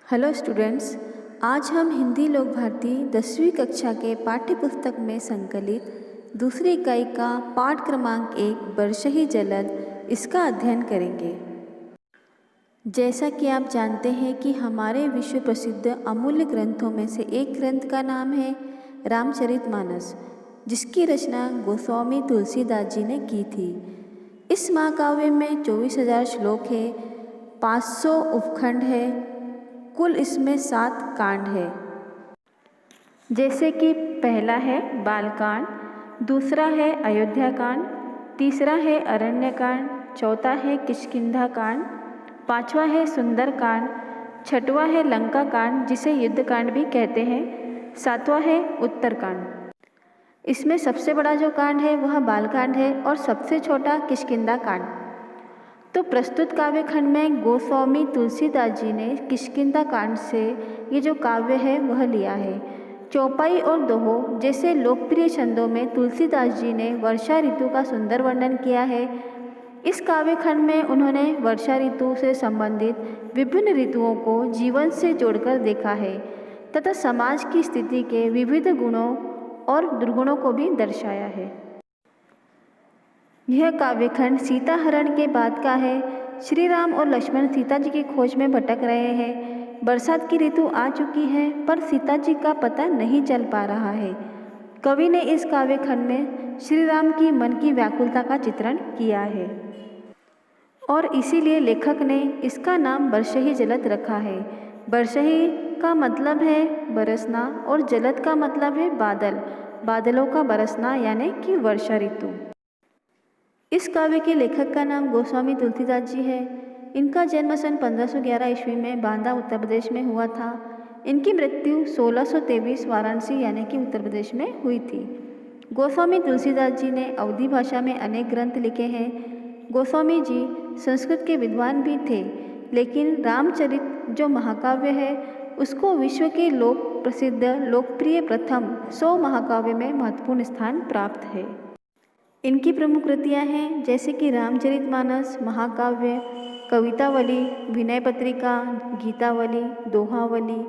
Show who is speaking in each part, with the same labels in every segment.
Speaker 1: Hello students, आज हम हिंदी लोक भारती 10वीं कक्षा के पाठ्य पुस्तक में संकलित दूसरी इकाई का पाठ क्रमांक 1 बरसही जलद इसका अध्ययन करेंगे। जैसा कि आप जानते हैं कि हमारे विश्व प्रसिद्ध अमूल्य ग्रंथों में से एक ग्रंथ का नाम है रामचरितमानस, जिसकी रचना गोस्वामी तुलसीदास जी ने की थी। इस महाकाव्य में 24,000 श्लोक है, 500 उपखंड है, कुल इसमें 7 कांड है। जैसे कि पहला है बालकांड, दूसरा है अयोध्या कांड, तीसरा है अरण्य कांड, चौथा है किष्किंधा कांड, पांचवा है सुंदर कांड, छठवां है लंका कांड जिसे युद्ध कांड भी कहते हैं, सातवां है उत्तरकांड। इसमें सबसे बड़ा जो कांड है वह बालकांड है और सबसे छोटा किष्किंधा कांड। तो प्रस्तुत काव्य खंड में गोस्वामी तुलसीदास जी ने किष्किंधा कांड से ये जो काव्य है वह लिया है। चौपाई और दोहो जैसे लोकप्रिय छंदों में तुलसीदास जी ने वर्षा ऋतु का सुंदर वर्णन किया है। इस काव्य खंड में उन्होंने वर्षा ऋतु से संबंधित विभिन्न ऋतुओं को जीवन से जोड़कर देखा है तथा समाज की स्थिति के विविध गुणों और दुर्गुणों को भी दर्शाया है। यह काव्यखंड सीता हरण के बाद का है। श्री राम और लक्ष्मण सीता जी की खोज में भटक रहे हैं। बरसात की ऋतु आ चुकी है पर सीता जी का पता नहीं चल पा रहा है। कवि ने इस काव्यखंड में श्री राम की मन की व्याकुलता का चित्रण किया है और इसीलिए लेखक ने इसका नाम बरसही जलद रखा है। बरसही का मतलब है बरसना और जलद का मतलब है बादल, बादलों का बरसना यानी कि वर्षा ऋतु। इस काव्य के लेखक का नाम गोस्वामी तुलसीदास जी है। इनका जन्म सन 1511 ईस्वी में बांदा उत्तर प्रदेश में हुआ था। इनकी मृत्यु 1623 वाराणसी यानी कि उत्तर प्रदेश में हुई थी। गोस्वामी तुलसीदास जी ने अवधी भाषा में अनेक ग्रंथ लिखे हैं। गोस्वामी जी संस्कृत के विद्वान भी थे, लेकिन रामचरित जो महाकाव्य है उसको विश्व के प्रसिद्ध लोकप्रिय प्रथम 100 महाकाव्य में महत्वपूर्ण स्थान प्राप्त है। इनकी प्रमुख कृतियाँ हैं जैसे कि रामचरितमानस, महाकाव्य, कवितावली, विनय पत्रिका, गीतावली, दोहावली,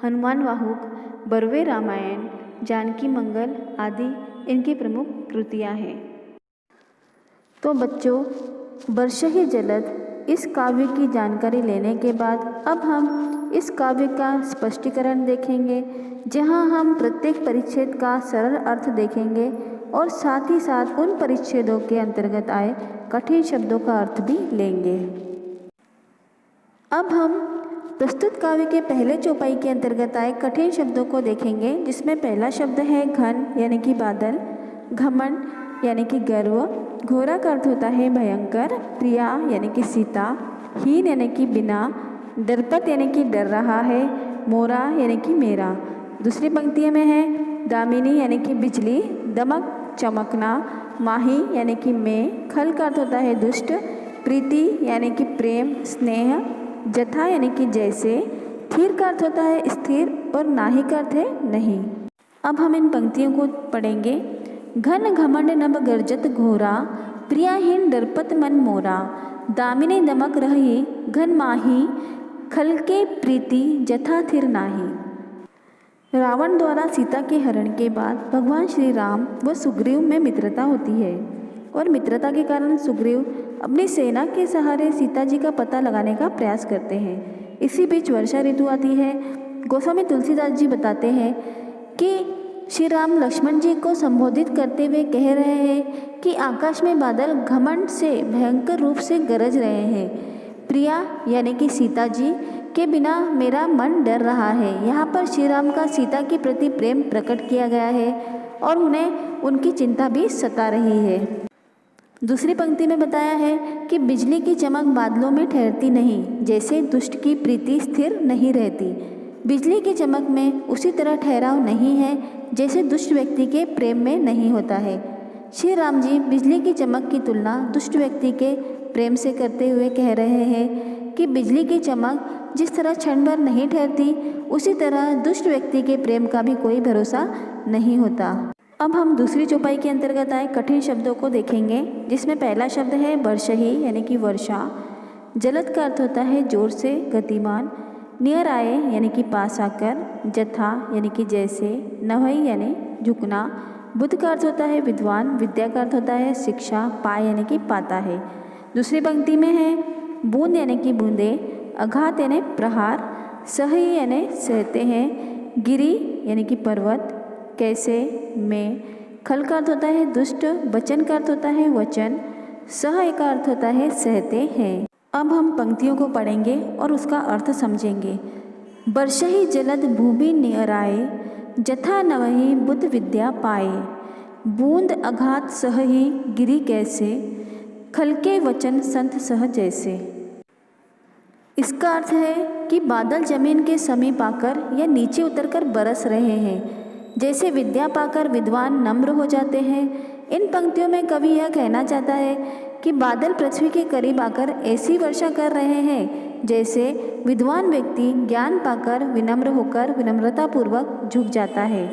Speaker 1: हनुमान वाहुक, बरवे रामायण, जानकी मंगल आदि इनकी प्रमुख कृतियाँ हैं। तो बच्चों, बरसही जलद इस काव्य की जानकारी लेने के बाद अब हम इस काव्य का स्पष्टीकरण देखेंगे, जहाँ हम प्रत्येक परिच्छेद का सरल अर्थ देखेंगे और साथ ही साथ उन परिच्छेदों के अंतर्गत आए कठिन शब्दों का अर्थ भी लेंगे। अब हम प्रस्तुत काव्य के पहले चौपाई के अंतर्गत आए कठिन शब्दों को देखेंगे, जिसमें पहला शब्द है घन यानी कि बादल, घमंड यानी कि गर्व, घोरा का अर्थ होता है भयंकर, प्रिया यानी कि सीता, हीन यानी कि बिना, दर्पत यानी कि डर रहा है, मोरा यानी कि मेरा। दूसरी पंक्ति में है दामिनी यानी कि बिजली, दमक चमकना, माही यानी कि मैं, खल का अर्थ होता है दुष्ट, प्रीति यानी कि प्रेम स्नेह, जथा यानी कि जैसे, थीर का अर्थ होता है स्थिर और नाही का अर्थ है नहीं। अब हम इन पंक्तियों को पढ़ेंगे। घन घमंड नभ गर्जत घोरा, प्रियाहीन डरपत मन मोरा, दामिनी दमक रही घन माही, खल के प्रीति जथा थिर नाही। रावण द्वारा सीता के हरण के बाद भगवान श्री राम व सुग्रीव में मित्रता होती है और मित्रता के कारण सुग्रीव अपनी सेना के सहारे सीता जी का पता लगाने का प्रयास करते हैं। इसी बीच वर्षा ऋतु आती है। गोस्वामी तुलसीदास जी बताते हैं कि श्री राम लक्ष्मण जी को संबोधित करते हुए कह रहे हैं कि आकाश में बादल घमंड से भयंकर रूप से गरज रहे हैं। प्रिया यानी कि सीता जी के बिना मेरा मन डर रहा है। यहाँ पर श्री राम का सीता के प्रति प्रेम प्रकट किया गया है और उन्हें उनकी चिंता भी सता रही है। दूसरी पंक्ति में बताया है कि बिजली की चमक बादलों में ठहरती नहीं, जैसे दुष्ट की प्रीति स्थिर नहीं रहती। बिजली की चमक में उसी तरह ठहराव नहीं है जैसे दुष्ट व्यक्ति के प्रेम में नहीं होता है। श्री राम जी बिजली की चमक की तुलना दुष्ट व्यक्ति के प्रेम से करते हुए कह रहे हैं कि बिजली की चमक जिस तरह क्षण भर नहीं ठहरती, उसी तरह दुष्ट व्यक्ति के प्रेम का भी कोई भरोसा नहीं होता। अब हम दूसरी चौपाई के अंतर्गत आए कठिन शब्दों को देखेंगे, जिसमें पहला शब्द है बरसही यानी कि वर्षा। जलद का अर्थ होता है जोर से, गतिमान। नियर आए यानी कि पास आकर, जथा यानी कि जैसे, नवई यानी झुकना, बुद्ध का अर्थ होता है विद्वान, विद्या का अर्थ होता है शिक्षा, पाय यानी कि पाता है। दूसरी पंक्ति में है बूंद यानी कि बूंदे, आघात यानी प्रहार, सही यानी सहते हैं, गिरी यानी कि पर्वत, कैसे में, खल का अर्थ होता है दुष्ट, वचन का अर्थ होता है वचन, सह का अर्थ होता है सहते हैं। अब हम पंक्तियों को पढ़ेंगे और उसका अर्थ समझेंगे। वर्षहि जलद भूमि नियराए, जथा नवहि बुद्ध विद्या पाए, बूंद आघात सहहि गिरी कैसे, खल के वचन संत सह जैसे। इसका अर्थ है कि बादल जमीन के समीप आकर या नीचे उतरकर बरस रहे हैं, जैसे विद्या पाकर विद्वान नम्र हो जाते हैं। इन पंक्तियों में कवि यह कहना चाहता है कि बादल पृथ्वी के करीब आकर ऐसी वर्षा कर रहे हैं जैसे विद्वान व्यक्ति ज्ञान पाकर विनम्र होकर विनम्रतापूर्वक झुक जाता है।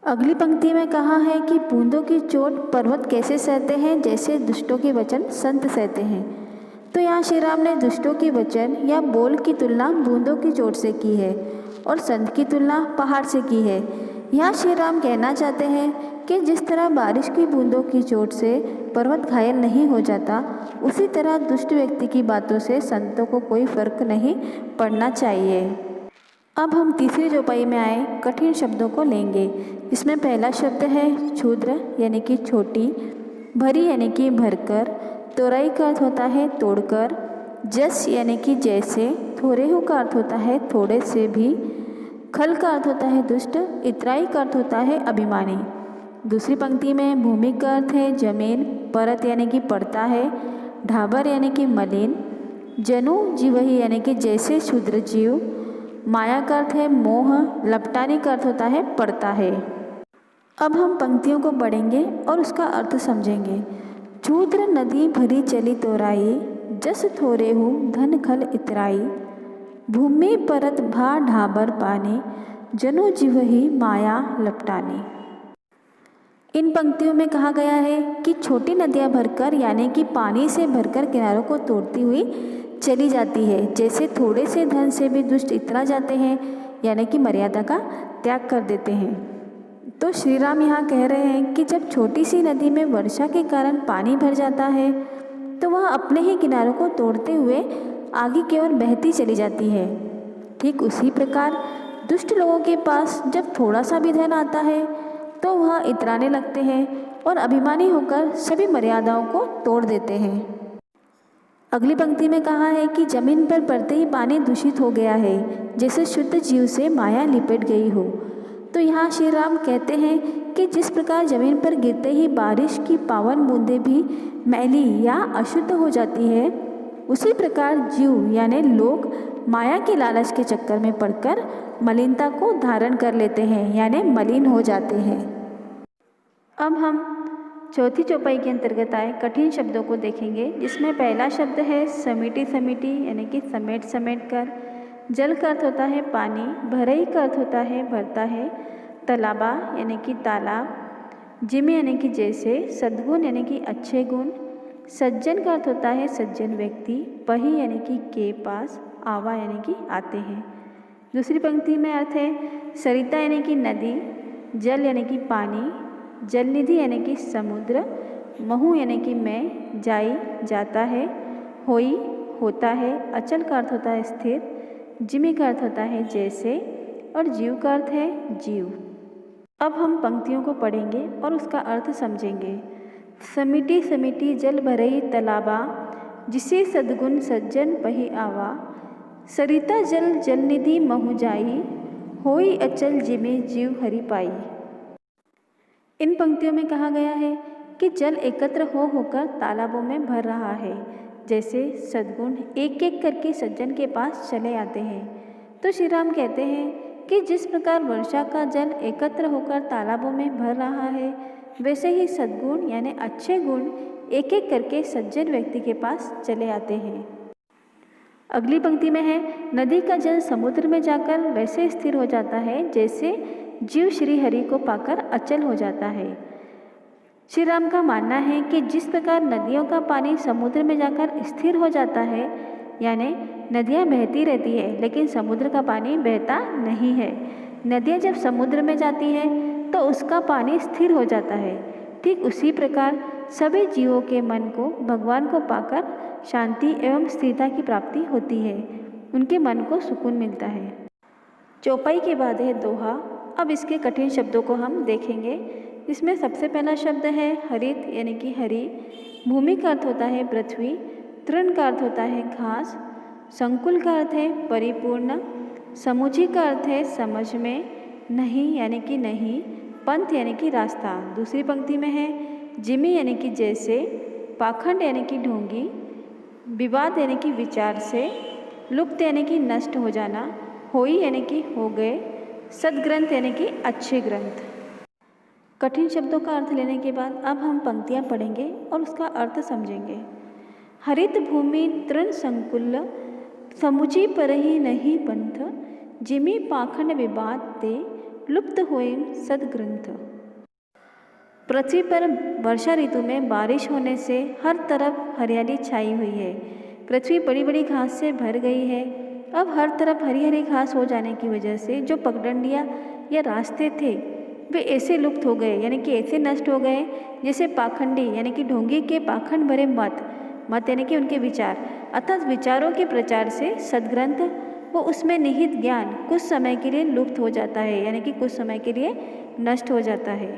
Speaker 1: अगली पंक्ति में कहा है कि बूंदों की चोट पर्वत कैसे सहते हैं, जैसे दुष्टों के वचन संत सहते हैं। तो यहाँ श्री राम ने दुष्टों के वचन या बोल की तुलना बूंदों की चोट से की है और संत की तुलना पहाड़ से की है। यहाँ श्री राम कहना चाहते हैं कि जिस तरह बारिश की बूंदों की चोट से पर्वत घायल नहीं हो जाता, उसी तरह दुष्ट व्यक्ति की बातों से संतों को कोई फर्क नहीं पड़ना चाहिए। अब हम तीसरी चौपाई में आए कठिन शब्दों को लेंगे। इसमें पहला शब्द है क्षुद्र यानी कि छोटी, भरी यानी कि भरकर, तोरई का अर्थ होता है तोड़कर, जस यानी कि जैसे, थोरेहु का अर्थ होता है थोड़े से भी, खल का अर्थ होता है दुष्ट, इतराई का अर्थ होता है अभिमानी। दूसरी पंक्ति में भूमि का अर्थ है जमीन, परत यानी कि पड़ता है, ढाबर यानी कि मलिन, जनु जीवही यानी कि जैसे क्षुद्र जीव, माया का अर्थ है मोह, लपटाने का अर्थ होता है पड़ता है। अब हम पंक्तियों को पढ़ेंगे और उसका अर्थ समझेंगे। क्षुद्र नदी भरी चली तोराई, जस थोरेहु धन खल इतराई, भूमि परत भा ढाबर पानी, जनु जीवही माया लपटानी। इन पंक्तियों में कहा गया है कि छोटी नदियाँ भरकर यानी कि पानी से भरकर किनारों को तोड़ती हुई चली जाती है, जैसे थोड़े से धन से भी दुष्ट इतरा जाते हैं यानी कि मर्यादा का त्याग कर देते हैं। तो श्री राम यहाँ कह रहे हैं कि जब छोटी सी नदी में वर्षा के कारण पानी भर जाता है तो वह अपने ही किनारों को तोड़ते हुए आगे की ओर बहती चली जाती है। ठीक उसी प्रकार दुष्ट लोगों के पास जब थोड़ा सा भी धन आता है तो वह इतराने लगते हैं और अभिमानी होकर सभी मर्यादाओं को तोड़ देते हैं। अगली पंक्ति में कहा है कि जमीन पर पड़ते ही पानी दूषित हो गया है, जैसे शुद्ध जीव से माया लिपट गई हो। तो यहाँ श्री राम कहते हैं कि जिस प्रकार जमीन पर गिरते ही बारिश की पावन बूंदें भी मैली या अशुद्ध हो जाती है, उसी प्रकार जीव यानी लोग माया के लालच के चक्कर में पड़कर मलिनता को धारण कर लेते हैं यानी मलिन हो जाते हैं। अब हम चौथी चौपाई के अंतर्गत आए कठिन शब्दों को देखेंगे, जिसमें पहला शब्द है समिटी समिटी यानी कि समेट समेट कर। जल का अर्थ होता है पानी, भरई का अर्थ होता है भरता है, तालाबा यानी कि तालाब, जिम यानी कि जैसे, सद्गुण यानी कि अच्छे गुण, सज्जन का अर्थ होता है सज्जन व्यक्ति, पही यानी कि के पास, आवा यानी कि आते हैं। दूसरी पंक्ति में अर्थ है सरिता यानी कि नदी, जल यानी कि पानी, जलनिधि यानी कि समुद्र, महु यानी कि मैं, जाई जाता है, होई होता है, अचल का अर्थ होता है स्थिर, जिमी का अर्थ होता है जैसे और जीव का अर्थ है जीव। अब हम पंक्तियों को पढ़ेंगे और उसका अर्थ समझेंगे। समिटी समिटी जल भरई तालाबा, जिसे सद्गुण सज्जन पही आवा, सरिता जल जलनिधि महु जाई, होई अचल जिमे जीव हरि पाई। इन पंक्तियों में कहा गया है कि जल एकत्र होकर तालाबों में भर रहा है, जैसे सद्गुण एक एक करके सज्जन के पास चले आते हैं। तो श्री राम कहते हैं कि जिस प्रकार वर्षा का जल एकत्र होकर तालाबों में भर रहा है, वैसे ही सद्गुण यानी अच्छे गुण एक एक करके सज्जन व्यक्ति के पास चले आते हैं। अगली पंक्ति में है नदी का जल समुद्र में जाकर वैसे स्थिर हो जाता है जैसे जीव श्री हरि को पाकर अचल हो जाता है। श्री राम का मानना है कि जिस प्रकार नदियों का पानी समुद्र में जाकर स्थिर हो जाता है, यानी नदियाँ बहती रहती है लेकिन समुद्र का पानी बहता नहीं है। नदियाँ जब समुद्र में जाती हैं तो उसका पानी स्थिर हो जाता है। ठीक उसी प्रकार सभी जीवों के मन को भगवान को पाकर शांति एवं स्थिरता की प्राप्ति होती है, उनके मन को सुकून मिलता है। चौपाई के बाद है दोहा। अब इसके कठिन शब्दों को हम देखेंगे। इसमें सबसे पहला शब्द है हरित यानी कि हरी। भूमि का अर्थ होता है पृथ्वी। तृण का अर्थ होता है घास। संकुल का अर्थ है परिपूर्ण। समुची का अर्थ है समझ में। नहीं यानी कि नहीं। पंथ यानी कि रास्ता। दूसरी पंक्ति में है जिमी यानी कि जैसे। पाखंड यानी कि ढोंगी। विवाद यानी कि विचार से। लुप्त यानी कि नष्ट हो जाना। होई यानी कि हो गए। सद्ग्रंथ यानी कि अच्छे ग्रंथ। कठिन शब्दों का अर्थ लेने के बाद अब हम पंक्तियाँ पढ़ेंगे और उसका अर्थ समझेंगे। हरित भूमि तृण संकुल समुची परहि नहीं पंथ। जिमी पाखंड विवाद ते लुप्त होए सद्ग्रंथ। पृथ्वी पर वर्षा ऋतु में बारिश होने से हर तरफ हरियाली छाई हुई है। पृथ्वी बड़ी बड़ी घास से भर गई है। अब हर तरफ हरी हरी घास हो जाने की वजह से जो पगडंडियाँ या रास्ते थे वे ऐसे लुप्त हो गए यानी कि ऐसे नष्ट हो गए जैसे पाखंडी यानी कि ढोंगी के पाखंड भरे मत यानी कि उनके विचार अर्थात विचारों के प्रचार से सद्ग्रंथ वो उसमें निहित ज्ञान कुछ समय के लिए लुप्त हो जाता है यानी कि कुछ समय के लिए नष्ट हो जाता है।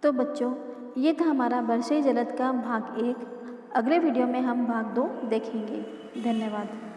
Speaker 1: तो बच्चों ये था हमारा वर्षे जलद का भाग 1। अगले वीडियो में हम भाग 2 देखेंगे। धन्यवाद।